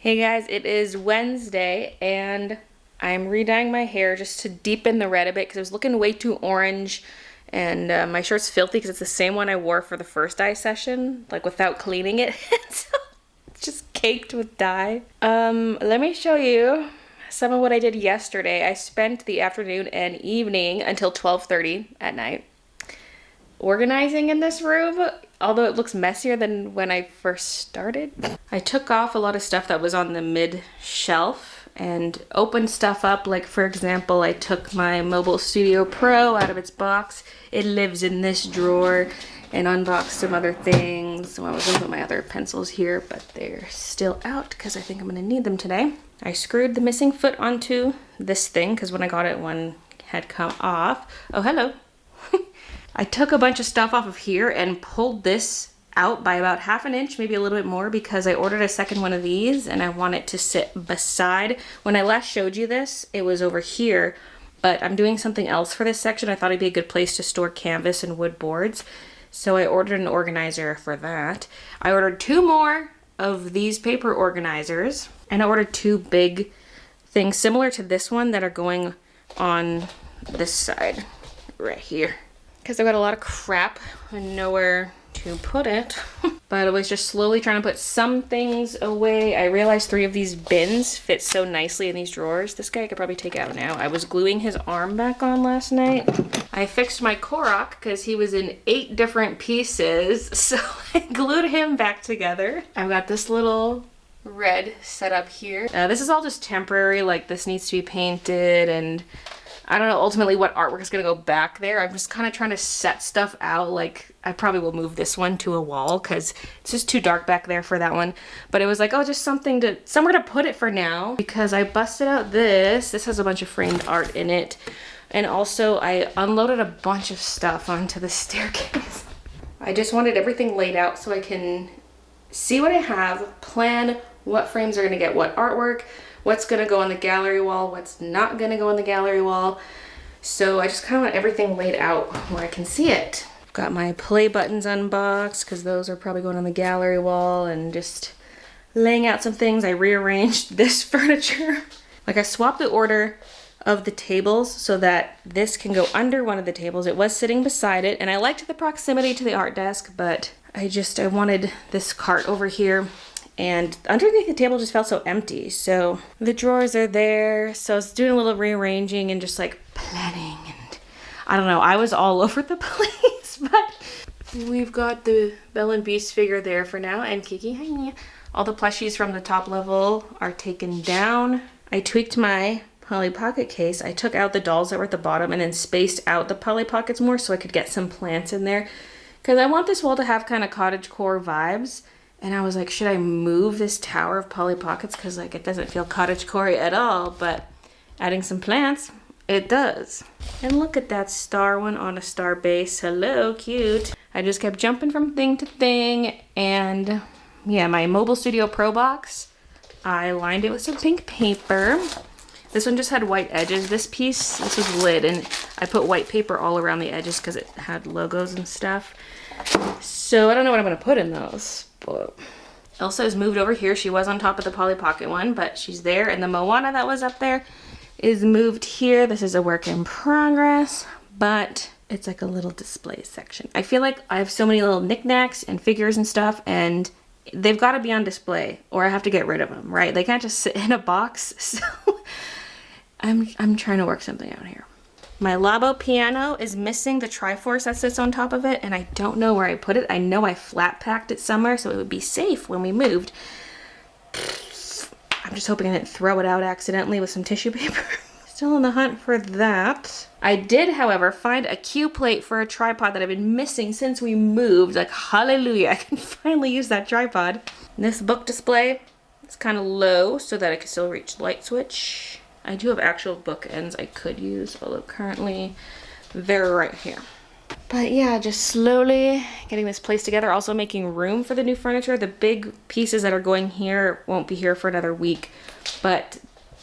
Hey guys, it is Wednesday and I'm re-dyeing my hair just to deepen the red a bit because it was looking way too orange and my shirt's filthy because it's the same one I wore for the first dye session, like without cleaning it. So it's just caked with dye. Let me show you some of what I did yesterday. I spent the afternoon and evening until 12:30 at night organizing in this room, although it looks messier than when I first started. I took off a lot of stuff that was on the mid shelf and opened stuff up. Like, for example, I took my Mobile Studio Pro out of its box. It lives in this drawer, and unboxed some other things. So I was gonna put my other pencils here, but they're still out because I think I'm gonna need them today. I screwed the missing foot onto this thing because when I got it, one had come off. Oh, hello. I took a bunch of stuff off of here and pulled this out by about 1/2 inch, maybe a little bit more, because I ordered a second one of these and I want it to sit beside. When I last showed you this, it was over here, but I'm doing something else for this section. I thought it'd be a good place to store canvas and wood boards. So I ordered an organizer for that. I ordered 2 more of these paper organizers, and I ordered 2 big things similar to this one that are going on this side right here, because I've got a lot of crap and nowhere to put it. But I was just slowly trying to put some things away. I realized 3 of these bins fit so nicely in these drawers. This guy I could probably take out now. I was gluing his arm back on last night. I fixed my Korok because he was in 8 different pieces, so I glued him back together. I've got this little red set up here. This is all just temporary, like this needs to be painted, and I don't know ultimately what artwork is gonna go back there. I'm just kind of trying to set stuff out. Like, I probably will move this one to a wall because it's just too dark back there for that one. But it was like, oh, just somewhere to put it for now, because I busted out this. This has a bunch of framed art in it. And also I unloaded a bunch of stuff onto the staircase. I just wanted everything laid out so I can see what I have, plan what frames are gonna get what artwork, what's gonna go on the gallery wall, what's not gonna go on the gallery wall. So I just kind of want everything laid out where I can see it. I've got my play buttons unboxed because those are probably going on the gallery wall, and just laying out some things. I rearranged this furniture. Like, I swapped the order of the tables so that this can go under one of the tables. It was sitting beside it, and I liked the proximity to the art desk, but I wanted this cart over here. And underneath the table just felt so empty. So the drawers are there. So I was doing a little rearranging and just like planning, and I don't know, I was all over the place. But we've got the Belle and Beast figure there for now, and Kiki. Hi. All the plushies from the top level are taken down. I tweaked my Polly Pocket case. I took out the dolls that were at the bottom and then spaced out the Polly Pockets more so I could get some plants in there, because I want this wall to have kind of cottagecore vibes. And I was like, should I move this tower of Polly Pockets? Because like it doesn't feel cottagecore at all, but adding some plants, it does. And look at that star one on a star base. Hello, cute. I just kept jumping from thing to thing. And yeah, my Mobile Studio Pro box, I lined it with some pink paper. This one just had white edges. This was lid, and I put white paper all around the edges because it had logos and stuff. So I don't know what I'm gonna put in those. But Elsa has moved over here. She was on top of the Polly Pocket one, but she's there. And the Moana that was up there is moved here. This is a work in progress, but it's like a little display section. I feel like I have so many little knickknacks and figures and stuff, and they've got to be on display or I have to get rid of them, right? They can't just sit in a box. So I'm trying to work something out here. My Labo piano is missing the Triforce that sits on top of it, and I don't know where I put it. I know I flat packed it somewhere so it would be safe when we moved. I'm just hoping I didn't throw it out accidentally with some tissue paper. Still on the hunt for that. I did, however, find a Q plate for a tripod that I've been missing since we moved. Like, hallelujah, I can finally use that tripod. And this book display is kind of low so that I can still reach the light switch. I do have actual bookends I could use, although currently they're right here. But yeah, just slowly getting this place together. Also making room for the new furniture. The big pieces that are going here won't be here for another week, but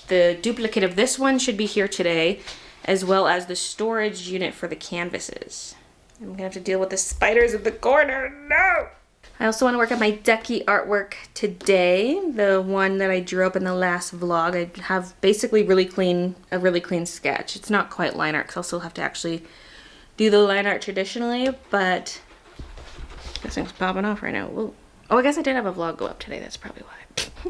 the duplicate of this one should be here today, as well as the storage unit for the canvases. I'm gonna have to deal with the spiders in the corner. No! I also want to work on my Ducky artwork today, the one that I drew up in the last vlog. I have basically a really clean sketch. It's not quite line art because I'll still have to actually do the line art traditionally, but this thing's popping off right now. Whoa. Oh, I guess I did have a vlog go up today. That's probably why.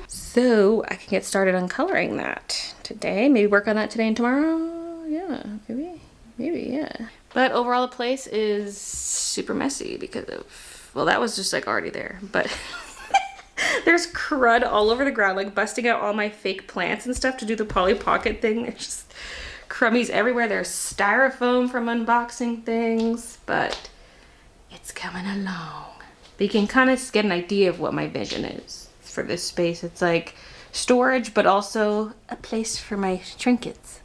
So I can get started on coloring that today. Maybe work on that today and tomorrow. Yeah, maybe, yeah. But overall the place is super messy because of, well, that was just like already there, but there's crud all over the ground, like busting out all my fake plants and stuff to do the Polly Pocket thing. There's just crummies everywhere. There's styrofoam from unboxing things, but it's coming along. But you can kind of get an idea of what my vision is for this space. It's like storage, but also a place for my trinkets.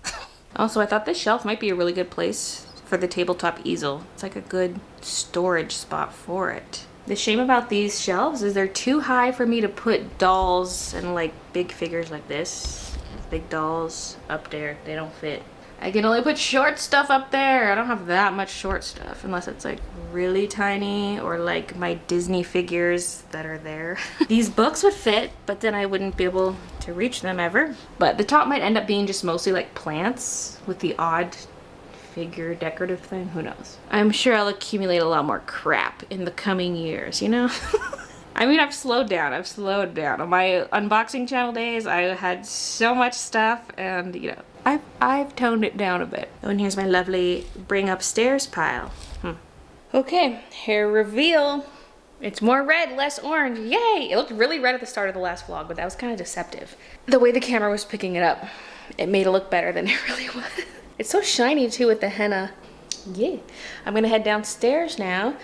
Also, I thought this shelf might be a really good place for the tabletop easel. It's like a good storage spot for it. The shame about these shelves is they're too high for me to put dolls and like big figures like this. Big dolls up there, they don't fit. I can only put short stuff up there. I don't have that much short stuff unless it's like really tiny or like my Disney figures that are there. These books would fit, but then I wouldn't be able to reach them ever. But the top might end up being just mostly like plants with the odd figure decorative thing. Who knows? I'm sure I'll accumulate a lot more crap in the coming years, you know? I mean, I've slowed down. On my unboxing channel days, I had so much stuff and, you know, I've toned it down a bit. Oh, and here's my lovely bring upstairs pile. Okay, hair reveal. It's more red, less orange. Yay! It looked really red at the start of the last vlog, but that was kind of deceptive. The way the camera was picking it up, it made it look better than it really was. It's so shiny too with the henna. Yeah. I'm gonna head downstairs now.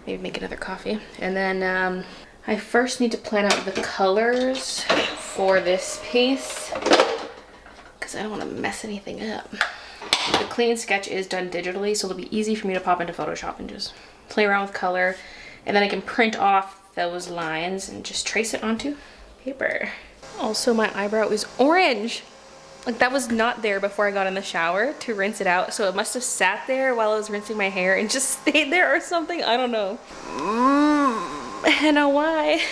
Maybe make another coffee. And then I first need to plan out the colors for this piece, because I don't want to mess anything up. The clean sketch is done digitally, so it'll be easy for me to pop into Photoshop and just play around with color. And then I can print off those lines and just trace it onto paper. Also, my eyebrow is orange. Like, that was not there before I got in the shower to rinse it out, so it must have sat there while I was rinsing my hair and just stayed there or something. I don't know. I know why.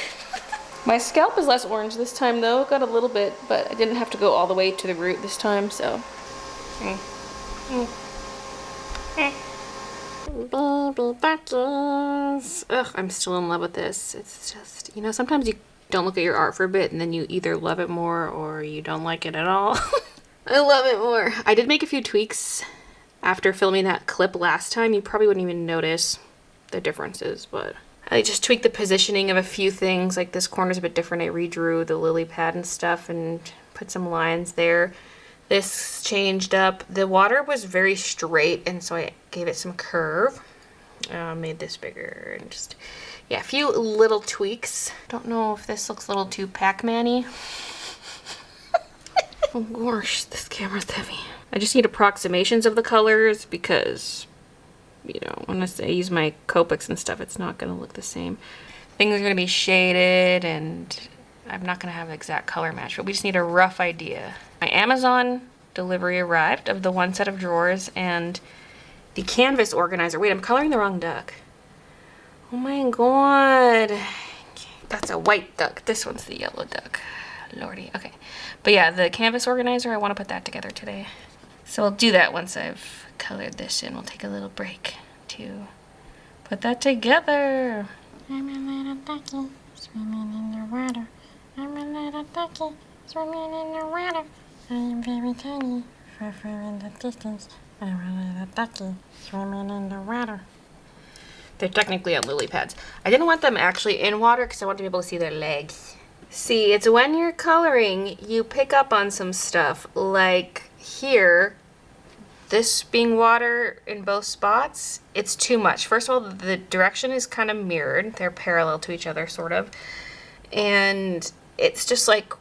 My scalp is less orange this time though. Got a little bit, but I didn't have to go all the way to the root this time, so. Baby buttons. Ugh, I'm still in love with this. It's just, you know, sometimes you don't look at your art for a bit and then you either love it more or you don't like it at all. I love it more. I did make a few tweaks after filming that clip last time. You probably wouldn't even notice the differences, but I just tweaked the positioning of a few things. Like this corner's a bit different. I redrew the lily pad and stuff and put some lines there. This changed up. The water was very straight, and so I gave it some curve. Made this bigger and just, yeah, a few little tweaks. Don't know if this looks a little too Pac-Man-y. Oh gosh, this camera's heavy. I just need approximations of the colors because, you know, when I use my Copics and stuff, it's not going to look the same. Things are going to be shaded, and I'm not going to have the exact color match, but we just need a rough idea. My Amazon delivery arrived of the one set of drawers and the canvas organizer. Wait, I'm coloring the wrong duck. Oh my god. That's a white duck. This one's the yellow duck. Lordy. Okay. But yeah, the canvas organizer, I want to put that together today. So I'll do that once I've colored this in. We'll take a little break to put that together. I'm a little ducky swimming in the water. I'm a little ducky swimming in the water. I'm very tiny, far, far in the distance. I'm a little ducky swimming in the water. They're technically on lily pads. I didn't want them actually in water because I want to be able to see their legs. See, it's when you're coloring, you pick up on some stuff. Like here, this being water in both spots, it's too much. First of all, the direction is kind of mirrored. They're parallel to each other, sort of. And it's just like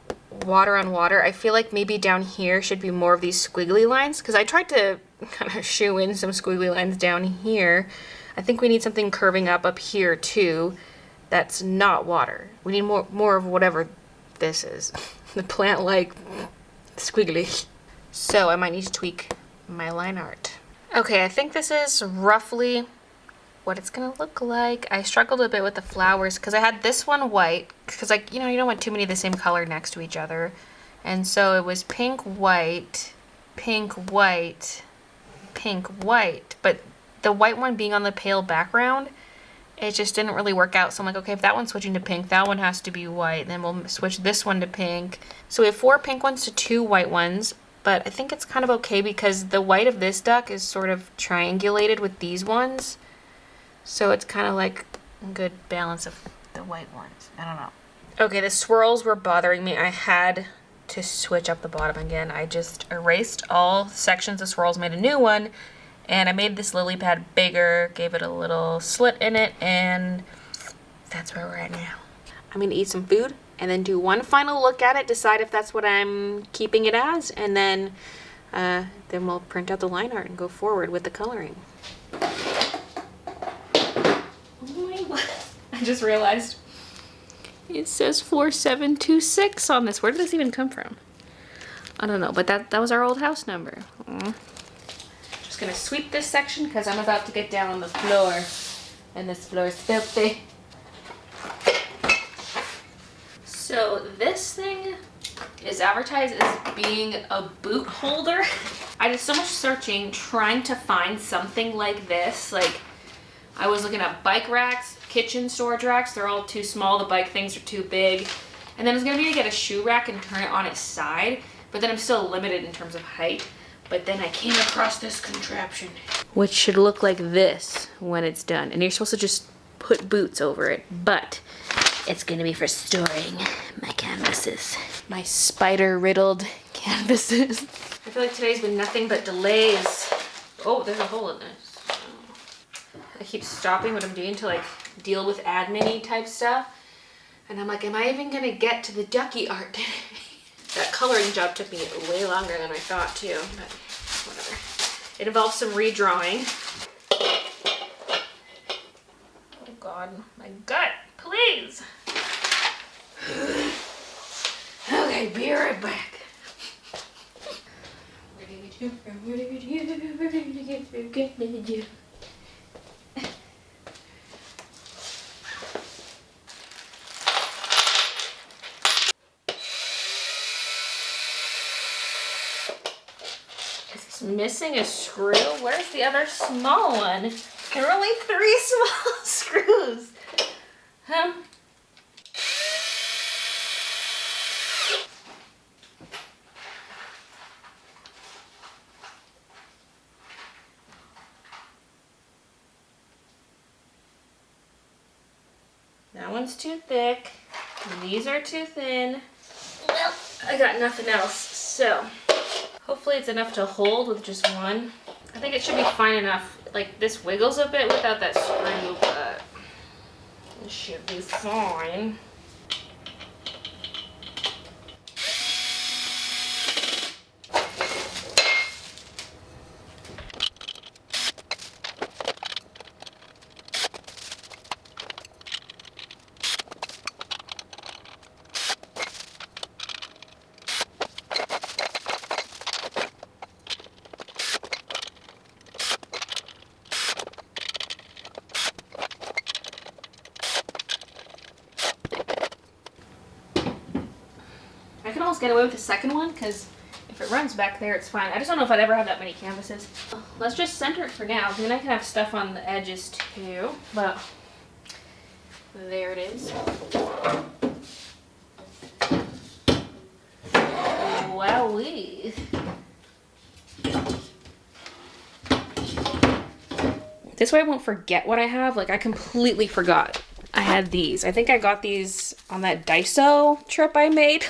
water on water. I feel like maybe down here should be more of these squiggly lines, because I tried to kind of shoe in some squiggly lines down here. I think we need something curving up here too that's not water. We need more of whatever this is. The plant-like squiggly. So I might need to tweak my line art. Okay, I think this is roughly what it's gonna look like. I struggled a bit with the flowers because I had this one white, because like, you know, you don't want too many of the same color next to each other. And so it was pink, white, pink, white, pink, white. But the white one being on the pale background, it just didn't really work out. So I'm like, okay, if that one's switching to pink, that one has to be white. Then we'll switch this one to pink. So we have 4 pink ones to 2 white ones. But I think it's kind of okay because the white of this duck is sort of triangulated with these ones. So it's kind of like a good balance of the white ones. I don't know. Okay, the swirls were bothering me. I had to switch up the bottom again. I just erased all sections of swirls, made a new one, and I made this lily pad bigger, gave it a little slit in it, and that's where we're at now. I'm gonna eat some food and then do one final look at it, decide if that's what I'm keeping it as, and then we'll print out the line art and go forward with the coloring. I just realized it says 4726 on this. Where did this even come from? I don't know, but that was our old house number. Just gonna sweep this section because I'm about to get down on the floor, and this floor is filthy. So this thing is advertised as being a boot holder. I did so much searching trying to find something like this. Like, I was looking at bike racks, kitchen storage racks. They're all too small. The bike things are too big. And then I was gonna be to get a shoe rack and turn it on its side, but then I'm still limited in terms of height. But then I came across this contraption, which should look like this when it's done. And you're supposed to just put boots over it, but it's gonna be for storing my canvases. My spider-riddled canvases. I feel like today's been nothing but delays. Oh, there's a hole in this. I keep stopping what I'm doing to like deal with admin-y type stuff. And I'm like, am I even gonna get to the Ducky art today? That coloring job took me way longer than I thought too, but whatever. It involves some redrawing. Oh God, my gut, please. Okay, be right back. It's missing a screw. Where's the other small one? There are only 3 small screws. That one's too thick, and these are too thin. Well, I got nothing else, so hopefully it's enough to hold with just one. I think it should be fine enough. Like, this wiggles a bit without that screw, but it should be fine. I can almost get away with the second one because if it runs back there, it's fine. I just don't know if I'd ever have that many canvases. Let's just center it for now, then I can have stuff on the edges too. But there it is. Wowee. This way I won't forget what I have. Like, I completely forgot I had these. I think I got these on that Daiso trip I made.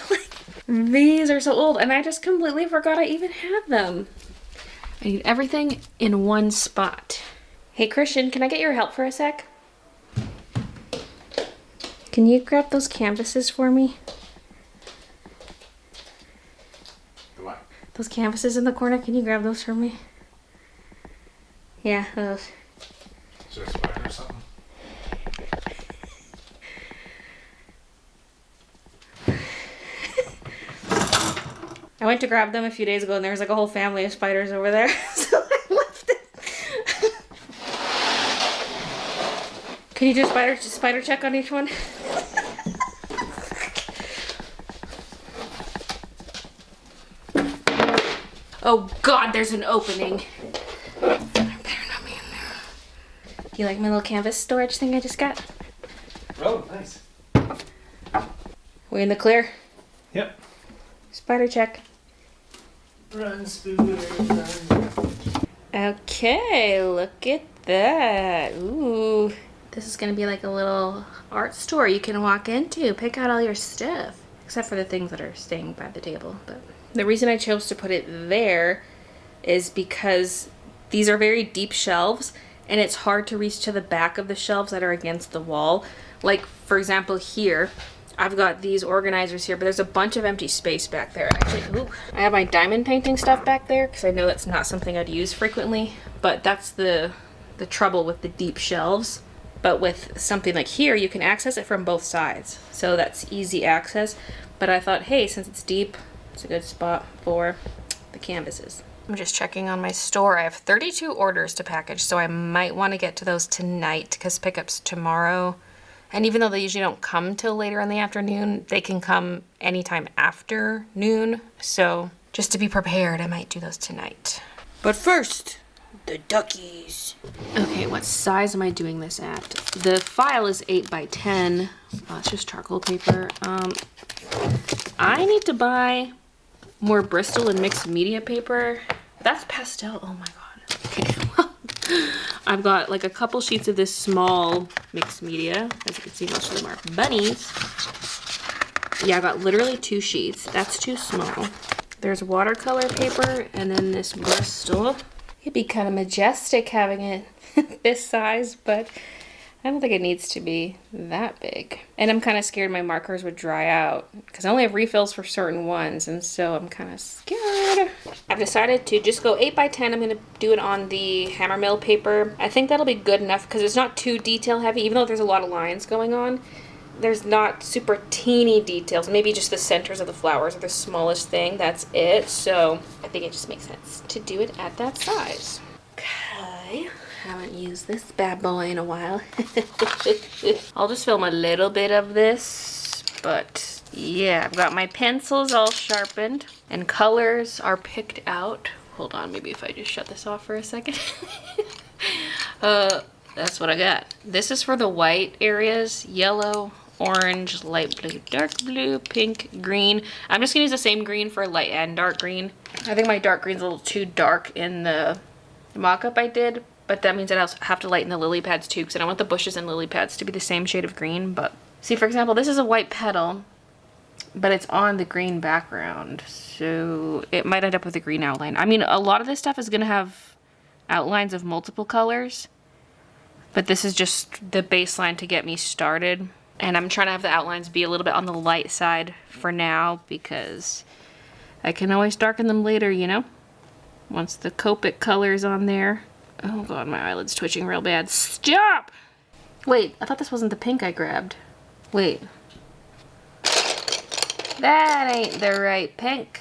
These are so old, and I just completely forgot I even had them. I need everything in one spot. Hey Christian, can I get your help for a sec? Can you grab those canvases for me? What? Those canvases in the corner, can you grab those for me? Yeah, those. Is there a spider or something? I went to grab them a few days ago and there was like a whole family of spiders over there. So I left it. Can you do spider check on each one? Oh God, there's an opening. There better not be in there. Do you like my little canvas storage thing I just got? Oh, nice. We in the clear? Yep. Spider check. Run, Spooder, run. Okay, look at that. Ooh. This is gonna be like a little art store you can walk into. Pick out all your stuff. Except for the things that are staying by the table. But the reason I chose to put it there is because these are very deep shelves and it's hard to reach to the back of the shelves that are against the wall. Like, for example, here, I've got these organizers here, but there's a bunch of empty space back there. Actually, ooh, I have my diamond painting stuff back there because I know that's not something I'd use frequently, but that's the trouble with the deep shelves. But with something like here, you can access it from both sides. So that's easy access. But I thought, hey, since it's deep, it's a good spot for the canvases. I'm just checking on my store. I have 32 orders to package, so I might want to get to those tonight because pickup's tomorrow. And even though they usually don't come till later in the afternoon, they can come anytime after noon. So just to be prepared, I might do those tonight. But first, the duckies. Okay, what size am I doing this at? The file is 8 by 10. It's just charcoal paper. I need to buy more Bristol and mixed media paper. That's pastel. Oh my God. Okay. I've got like a couple sheets of this small mixed media. As you can see, most of them are bunnies. Yeah, I got literally 2 sheets. That's too small. There's watercolor paper and then this Bristol. It'd be kind of majestic having it this size, but I don't think it needs to be that big. And I'm kind of scared my markers would dry out because I only have refills for certain ones, and so I'm kind of scared. I've decided to just go 8 by 10. I'm going to do it on the Hammermill paper. I think that'll be good enough because it's not too detail heavy, even though there's a lot of lines going on. There's not super teeny details. Maybe just the centers of the flowers are the smallest thing. That's it. So I think it just makes sense to do it at that size. Okay. Haven't used this bad boy in a while. I'll just film a little bit of this, but yeah, I've got my pencils all sharpened and colors are picked out. Hold on, maybe if I just shut this off for a second. That's what I got. This is for the white areas: yellow, orange, light blue, dark blue, pink, green. I'm just gonna use the same green for light and dark green. I think my dark green's a little too dark in the mock-up I did, but that means that I'll have to lighten the lily pads too, because I don't want the bushes and lily pads to be the same shade of green. But see, for example, this is a white petal, but it's on the green background, so it might end up with a green outline. I mean, a lot of this stuff is gonna have outlines of multiple colors, but this is just the baseline to get me started. And I'm trying to have the outlines be a little bit on the light side for now, because I can always darken them later, you know? Once the Copic color's on there. Oh God, my eyelid's twitching real bad. Stop! Wait, I thought this wasn't the pink I grabbed. Wait. That ain't the right pink.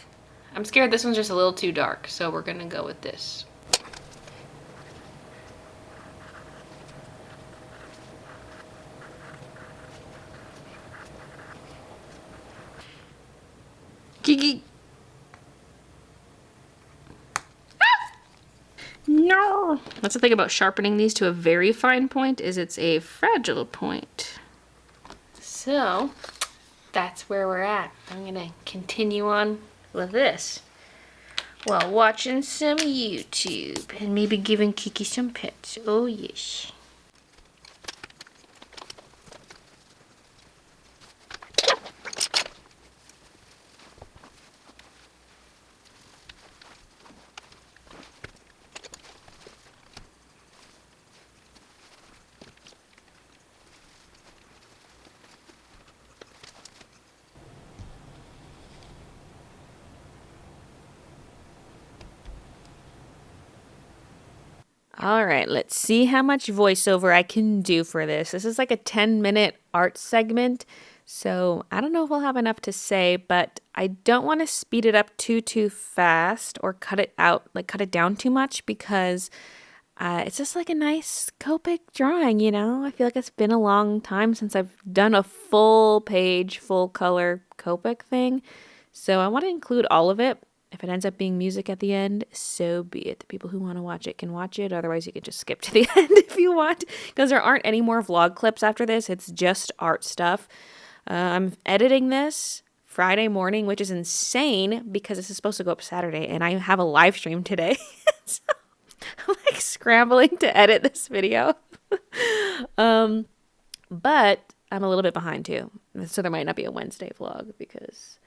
I'm scared this one's just a little too dark, so we're gonna go with this. Gigi. No! That's the thing about sharpening these to a very fine point, is it's a fragile point. So, that's where we're at. I'm gonna continue on with this while watching some YouTube and maybe giving Kiki some pets. Oh yes. All right, let's see how much voiceover I can do for this. This is like a 10-minute art segment, so I don't know if I'll have enough to say, but I don't want to speed it up too fast or cut it out, like cut it down too much, because It's just like a nice Copic drawing, you know? I feel like it's been a long time since I've done a full page, full color Copic thing. So I want to include all of it. If it ends up being music at the end, so be it. The people who want to watch it can watch it. Otherwise, you can just skip to the end if you want, because there aren't any more vlog clips after this. It's just art stuff. I'm editing this Friday morning, which is insane because this is supposed to go up Saturday, and I have a live stream today. So I'm like scrambling to edit this video. But I'm a little bit behind too. So there might not be a Wednesday vlog because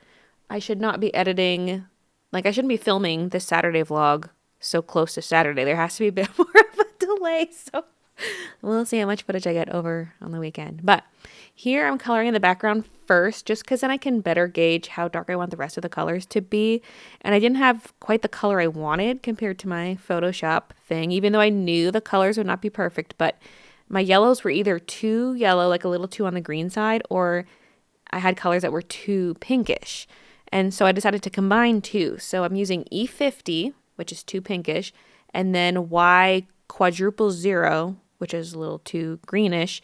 I should not be editing, like I shouldn't be filming this Saturday vlog so close to Saturday. There has to be a bit more of a delay. So we'll see how much footage I get over on the weekend. But here I'm coloring in the background first, just because then I can better gauge how dark I want the rest of the colors to be. And I didn't have quite the color I wanted compared to my Photoshop thing, even though I knew the colors would not be perfect. But my yellows were either too yellow, like a little too on the green side, or I had colors that were too pinkish. And so I decided to combine two. So I'm using E50, which is too pinkish, and then Y quadruple zero, which is a little too greenish,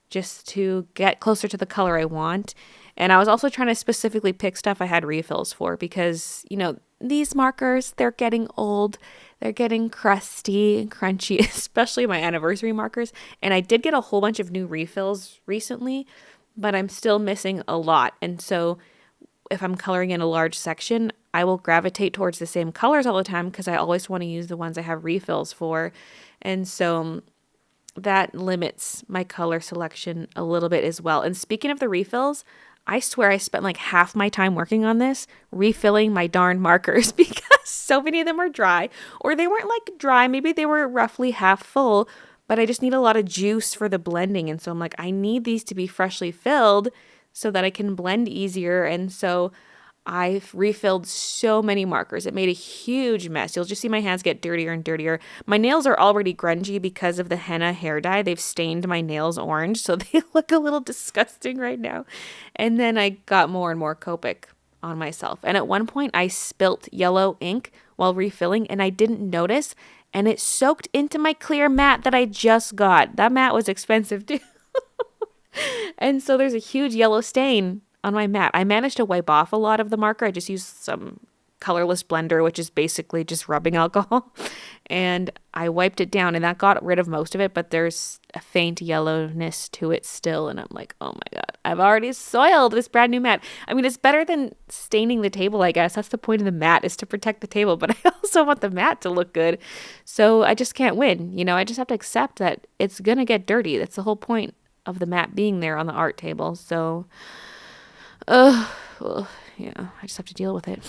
just to get closer to the color I want. And I was also trying to specifically pick stuff I had refills for because, you know, these markers, they're getting old. They're getting crusty and crunchy, especially my anniversary markers. And I did get a whole bunch of new refills recently, but I'm still missing a lot. And so if I'm coloring in a large section, I will gravitate towards the same colors all the time because I always want to use the ones I have refills for. And so that limits my color selection a little bit as well. And speaking of the refills, I swear I spent like half my time working on this, refilling my darn markers because so many of them are dry, or they weren't like dry. Maybe they were roughly half full, but I just need a lot of juice for the blending. And so I'm like, I need these to be freshly filled so that I can blend easier. And so I've refilled so many markers. It made a huge mess. You'll just see my hands get dirtier and dirtier. My nails are already grungy because of the henna hair dye. They've stained my nails orange, so they look a little disgusting right now. And then I got more and more Copic on myself. And at one point, I spilt yellow ink while refilling, and I didn't notice, and it soaked into my clear mat that I just got. That mat was expensive, too. And so there's a huge yellow stain on my mat. I managed to wipe off a lot of the marker. I just used some colorless blender, which is basically just rubbing alcohol. And I wiped it down and that got rid of most of it, but there's a faint yellowness to it still. And I'm like, oh my God, I've already soiled this brand new mat. I mean, it's better than staining the table, I guess. That's the point of the mat, is to protect the table. But I also want the mat to look good. So I just can't win. You know, I just have to accept that it's going to get dirty. That's the whole point of the mat being there on the art table. So well, yeah, I just have to deal with it.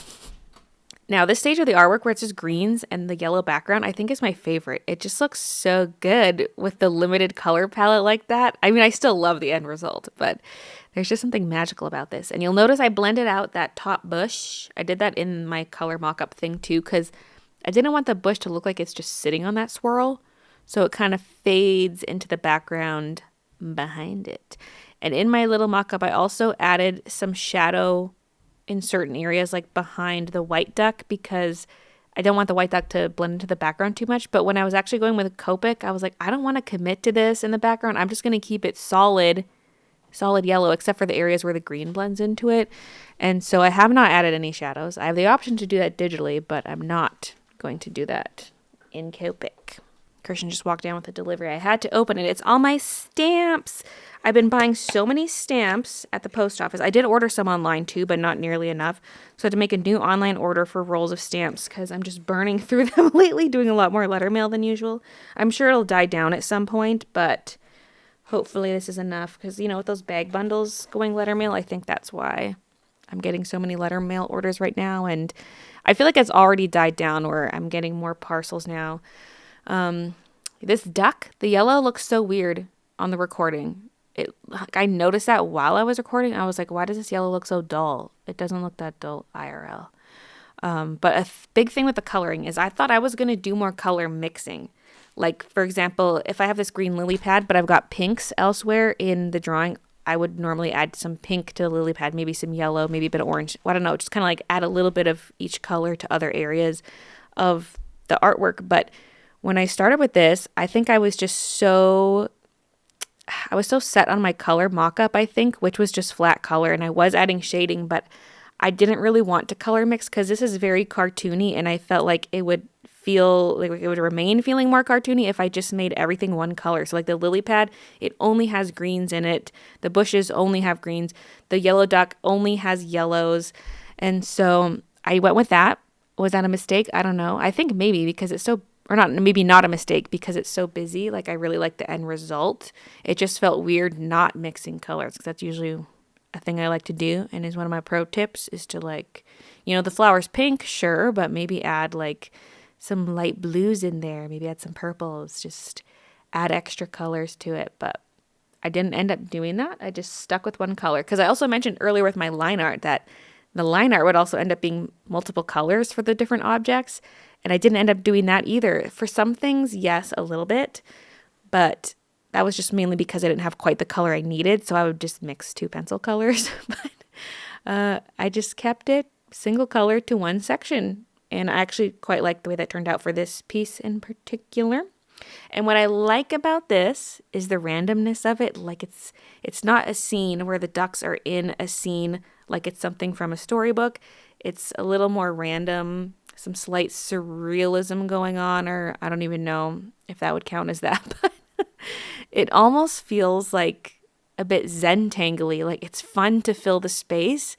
Now, this stage of the artwork where it's just greens and the yellow background, I think is my favorite. It just looks so good with the limited color palette like that. I mean, I still love the end result, but there's just something magical about this. And you'll notice I blended out that top bush. I did that in my color mock-up thing too, because I didn't want the bush to look like it's just sitting on that swirl. So it kind of fades into the background behind it. And in my little mock-up, I also added some shadow in certain areas, like behind the white duck, because I don't want the white duck to blend into the background too much. But when I was actually going with Copic, I was like, I don't want to commit to this in the background. I'm just going to keep it solid yellow, except for the areas where the green blends into it. And so I have not added any shadows. I have the option to do that digitally, but I'm not going to do that in Copic. Christian just walked down with a delivery. I had to open it. It's all my stamps. I've been buying so many stamps at the post office. I did order some online too, but not nearly enough. So I had to make a new online order for rolls of stamps because I'm just burning through them lately, doing a lot more letter mail than usual. I'm sure it'll die down at some point, but hopefully this is enough because, you know, with those bag bundles going letter mail, I think that's why I'm getting so many letter mail orders right now. And I feel like it's already died down where I'm getting more parcels now. This duck, the yellow looks so weird on the recording. I noticed that while I was recording. I was like, why does this yellow look so dull? It doesn't look that dull IRL. But a big thing with the coloring is I thought I was going to do more color mixing. Like, for example, if I have this green lily pad, but I've got pinks elsewhere in the drawing, I would normally add some pink to the lily pad, maybe some yellow, maybe a bit of orange. I don't know, just kind of like add a little bit of each color to other areas of the artwork. But when I started with this, I think I was so set on my color mock-up, I think, which was just flat color, and I was adding shading, but I didn't really want to color mix because this is very cartoony, and I felt like it would feel like it would remain feeling more cartoony if I just made everything one color. So like the lily pad, it only has greens in it. The bushes only have greens. The yellow duck only has yellows. And so I went with that. Was that a mistake? I don't know. I think maybe because it's so, or not, maybe not a mistake because it's so busy. Like I really like the end result. It just felt weird not mixing colors because that's usually a thing I like to do, and is one of my pro tips is to like, the flower's pink, sure, but maybe add like some light blues in there, maybe add some purples, just add extra colors to it. But I didn't end up doing that. I just stuck with one color because I also mentioned earlier with my line art that the line art would also end up being multiple colors for the different objects, and I didn't end up doing that either. For some things, yes, a little bit, but that was just mainly because I didn't have quite the color I needed, so I would just mix two pencil colors. But I just kept it single color to one section, and I actually quite like the way that turned out for this piece in particular. And what I like about this is the randomness of it. Like it's not a scene where the ducks are in a scene like it's something from a storybook. It's a little more random, some slight surrealism going on, or I don't even know if that would count as that, but it almost feels like a bit Zen-tangly. Like it's fun to fill the space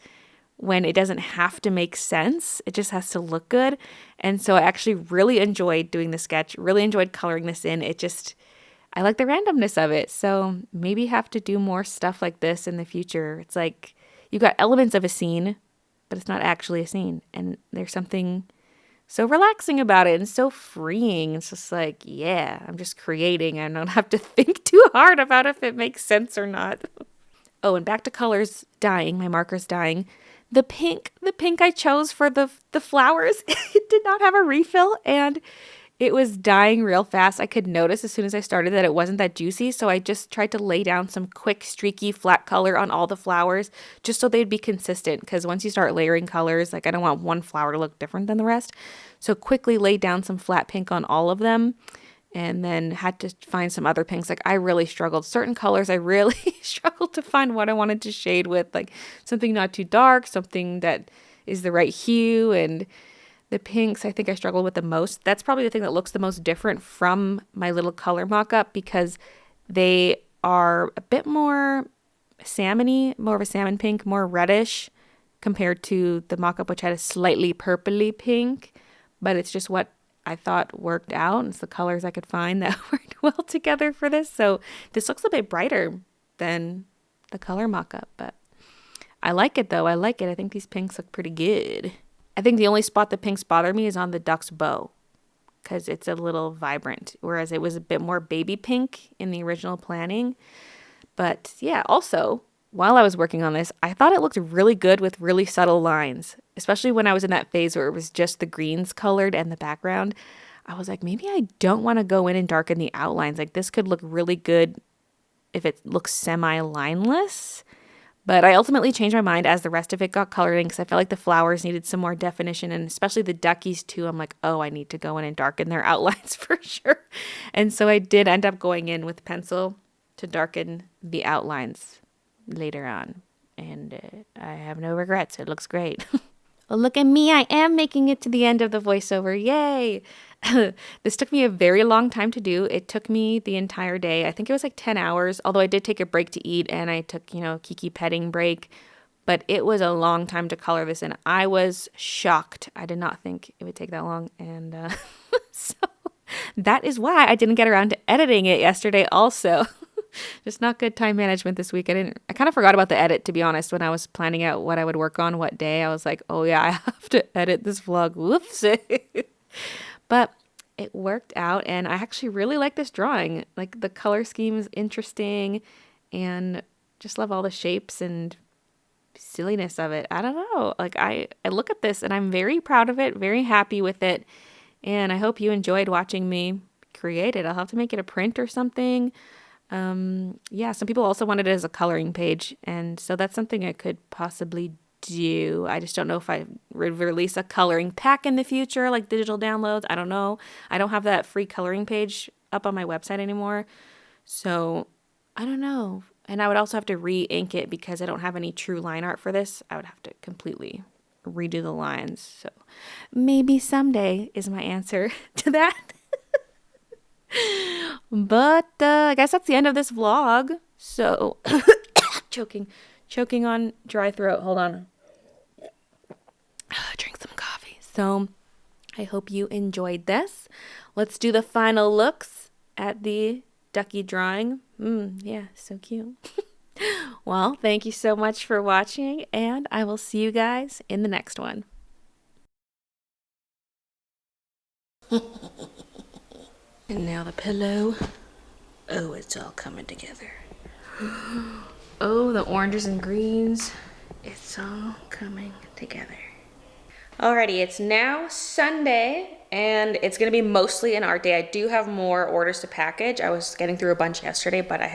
when it doesn't have to make sense. It just has to look good. And so I actually really enjoyed doing the sketch, really enjoyed coloring this in. I like the randomness of it. So maybe have to do more stuff like this in the future. It's like you got elements of a scene, but it's not actually a scene. And there's something so relaxing about it and so freeing. It's just like, yeah, I'm just creating. I don't have to think too hard about if it makes sense or not. Oh, and back to colors dying, my marker's dying. The pink I chose for the flowers, it did not have a refill, and it was dying real fast. I could notice as soon as I started that it wasn't that juicy, so I just tried to lay down some quick, streaky, flat color on all the flowers just so they'd be consistent, because once you start layering colors, like I don't want one flower to look different than the rest. So quickly laid down some flat pink on all of them, and then had to find some other pinks. Like I really struggled. Certain colors I really struggled to find what I wanted to shade with, like something not too dark, something that is the right hue, and the pinks I think I struggled with the most. That's probably the thing that looks the most different from my little color mock-up because they are a bit more salmony, more of a salmon pink, more reddish compared to the mock-up which had a slightly purpley pink, but it's just what I thought worked out. It's the colors I could find that worked well together for this. So this looks a bit brighter than the color mock-up, but I like it though. I like it. I think these pinks look pretty good. I think the only spot the pinks bother me is on the duck's bow because it's a little vibrant, whereas it was a bit more baby pink in the original planning. But yeah, also, while I was working on this, I thought it looked really good with really subtle lines, especially when I was in that phase where it was just the greens colored and the background. I was like, maybe I don't want to go in and darken the outlines. Like this could look really good if it looks semi-lineless. But I ultimately changed my mind as the rest of it got colored in because I felt like the flowers needed some more definition, and especially the duckies too. I'm like, oh, I need to go in and darken their outlines for sure. And so I did end up going in with pencil to darken the outlines later on. And I have no regrets. It looks great. Well, look at me. I am making it to the end of the voiceover. Yay. This took me a very long time to do. It took me the entire day. I think it was like 10 hours, although I did take a break to eat and I took, Kiki petting break. But it was a long time to color this in. I was shocked. I did not think it would take that long. And so that is why I didn't get around to editing it yesterday also. Just not good time management this week. I kind of forgot about the edit, to be honest, when I was planning out what I would work on what day. I was like, oh yeah, I have to edit this vlog. Whoops. But it worked out, and I actually really like this drawing. Like the color scheme is interesting, and just love all the shapes and silliness of it. I don't know. Like I look at this and I'm very proud of it, very happy with it. And I hope you enjoyed watching me create it. I'll have to make it a print or something. Yeah, some people also wanted it as a coloring page, and so that's something I could possibly do. I just don't know if I release a coloring pack in the future, like digital downloads. I don't know. I don't have that free coloring page up on my website anymore. So I don't know. And I would also have to re-ink it because I don't have any true line art for this. I would have to completely redo the lines. So maybe someday is my answer to that. But I guess that's the end of this vlog. So choking on dry throat. Hold on. Drink some coffee. So I hope you enjoyed this. Let's do the final looks at the Ducky drawing. Yeah, so cute. Well, thank you so much for watching, and I will see you guys in the next one. And now the pillow. Oh, it's all coming together. Oh, the oranges and greens. It's all coming together. Alrighty, it's now Sunday, and it's gonna be mostly an art day. I do have more orders to package. I was getting through a bunch yesterday, but I have